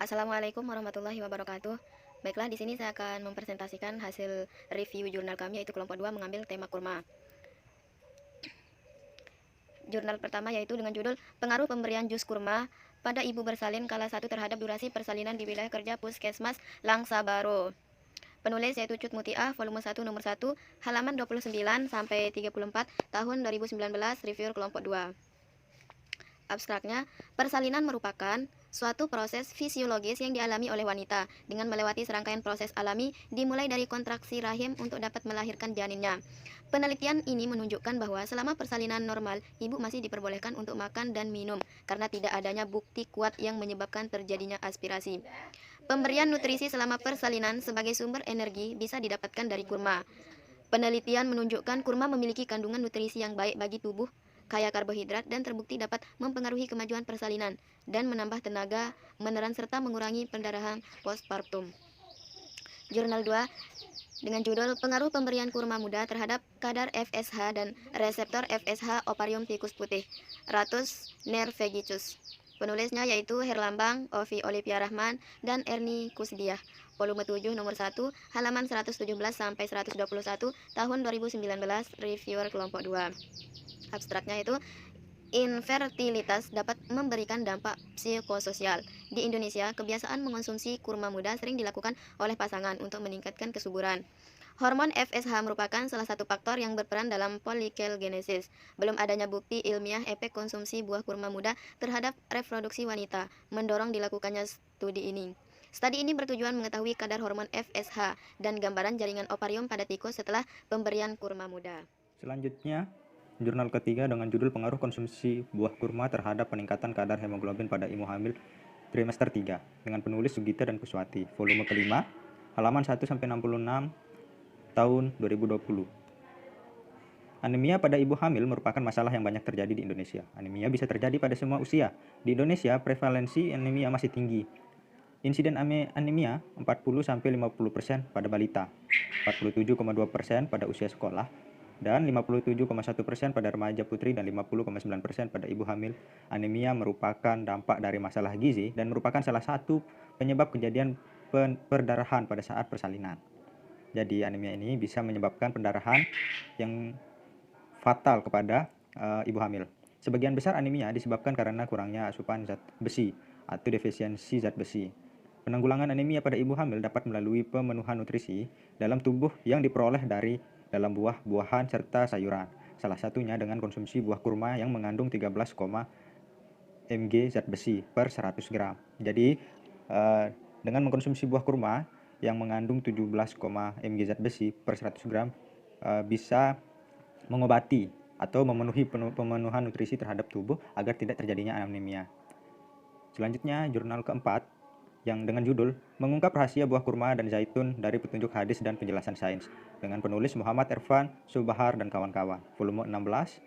Assalamualaikum warahmatullahi wabarakatuh. Baiklah, di sini saya akan mempresentasikan hasil review jurnal kami, yaitu kelompok 2 mengambil tema kurma. Jurnal pertama yaitu dengan judul Pengaruh Pemberian Jus Kurma pada Ibu Bersalin Kala 1 terhadap durasi persalinan di wilayah kerja Puskesmas Langsabaro. Penulis yaitu Cut Mutia, volume 1 nomor 1, halaman 29 sampai 34 tahun 2019, reviewer kelompok 2. Abstraknya, persalinan merupakan suatu proses fisiologis yang dialami oleh wanita dengan melewati serangkaian proses alami dimulai dari kontraksi rahim untuk dapat melahirkan janinnya. Penelitian ini menunjukkan bahwa selama persalinan normal, ibu masih diperbolehkan untuk makan dan minum karena tidak adanya bukti kuat yang menyebabkan terjadinya aspirasi. Pemberian nutrisi selama persalinan sebagai sumber energi bisa didapatkan dari kurma. Penelitian menunjukkan kurma memiliki kandungan nutrisi yang baik bagi tubuh, kaya karbohidrat, dan terbukti dapat mempengaruhi kemajuan persalinan dan menambah tenaga meneran serta mengurangi pendarahan postpartum. Jurnal 2 dengan judul Pengaruh Pemberian Kurma Muda terhadap kadar FSH dan reseptor FSH ovarium tikus putih, Ratus nervegicus. Penulisnya yaitu Herlambang, Ovi Olivia Rahman, dan Erni Kusdiah. Volume 7 nomor 1, halaman 117 sampai 121 tahun 2019, reviewer kelompok 2. Abstraknya itu infertilitas dapat memberikan dampak psikososial. Di Indonesia, kebiasaan mengonsumsi kurma muda sering dilakukan oleh pasangan untuk meningkatkan kesuburan. Hormon FSH merupakan salah satu faktor yang berperan dalam polikelgenesis. Belum adanya bukti ilmiah efek konsumsi buah kurma muda terhadap reproduksi wanita, mendorong dilakukannya studi ini. Studi ini bertujuan mengetahui kadar hormon FSH dan gambaran jaringan ovarium pada tikus setelah pemberian kurma muda. Selanjutnya, jurnal ketiga dengan judul Pengaruh Konsumsi Buah Kurma terhadap Peningkatan Kadar Hemoglobin pada Ibu Hamil Trimester 3 dengan penulis Sugita dan Kuswati, volume kelima, halaman 1-66 tahun 2020. Anemia pada ibu hamil merupakan masalah yang banyak terjadi di Indonesia. Anemia bisa terjadi pada semua usia. Di Indonesia, prevalensi anemia masih tinggi. Insiden anemia 40-50% pada balita, 47,2% pada usia sekolah, dan 57,1% pada remaja putri dan 50,9% pada ibu hamil. Anemia merupakan dampak dari masalah gizi dan merupakan salah satu penyebab kejadian perdarahan pada saat persalinan. Jadi anemia ini bisa menyebabkan pendarahan yang fatal kepada ibu hamil. Sebagian besar anemia disebabkan karena kurangnya asupan zat besi atau defisiensi zat besi. Penanggulangan anemia pada ibu hamil dapat melalui pemenuhan nutrisi dalam tubuh yang diperoleh dari dalam buah-buahan serta sayuran. Salah satunya dengan konsumsi buah kurma yang mengandung 13, mg zat besi per 100 gram. Jadi dengan mengkonsumsi buah kurma yang mengandung 17, mg zat besi per 100 gram bisa mengobati atau memenuhi pemenuhan nutrisi terhadap tubuh agar tidak terjadinya anemia. Selanjutnya, jurnal keempat yang dengan judul Mengungkap Rahasia Buah Kurma dan Zaitun dari Petunjuk Hadis dan Penjelasan Sains dengan penulis Muhammad Ervan Subahar dan kawan-kawan, volume 16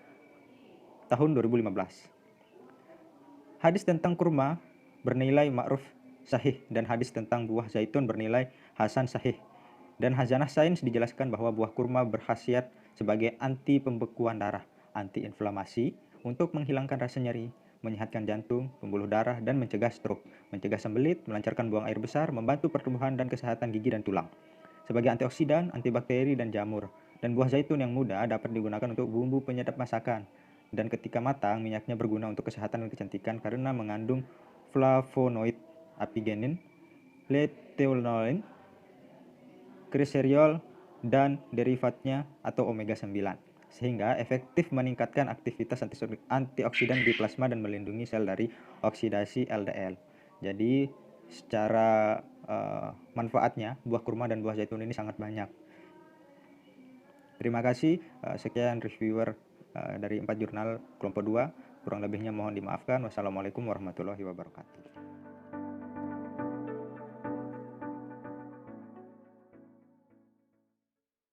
tahun 2015. Hadis tentang kurma bernilai ma'ruf sahih dan hadis tentang buah zaitun bernilai hasan sahih. Dan Khazanah Sains dijelaskan bahwa buah kurma berkhasiat sebagai anti pembekuan darah, anti inflamasi, untuk menghilangkan rasa nyeri, menyehatkan jantung, pembuluh darah, dan mencegah stroke, mencegah sembelit, melancarkan buang air besar, membantu pertumbuhan dan kesehatan gigi dan tulang. Sebagai antioksidan, antibakteri, dan jamur. Dan buah zaitun yang muda dapat digunakan untuk bumbu penyedap masakan. Dan ketika matang, minyaknya berguna untuk kesehatan dan kecantikan karena mengandung flavonoid, apigenin, leteunolone, glycerol, dan derivatnya atau omega 9, sehingga efektif meningkatkan aktivitas antioksidan di plasma dan melindungi sel dari oksidasi LDL. Jadi secara manfaatnya buah kurma dan buah zaitun ini sangat banyak. Terima kasih. Sekian reviewer dari 4 jurnal kelompok 2. Kurang lebihnya mohon dimaafkan. Wassalamualaikum warahmatullahi wabarakatuh.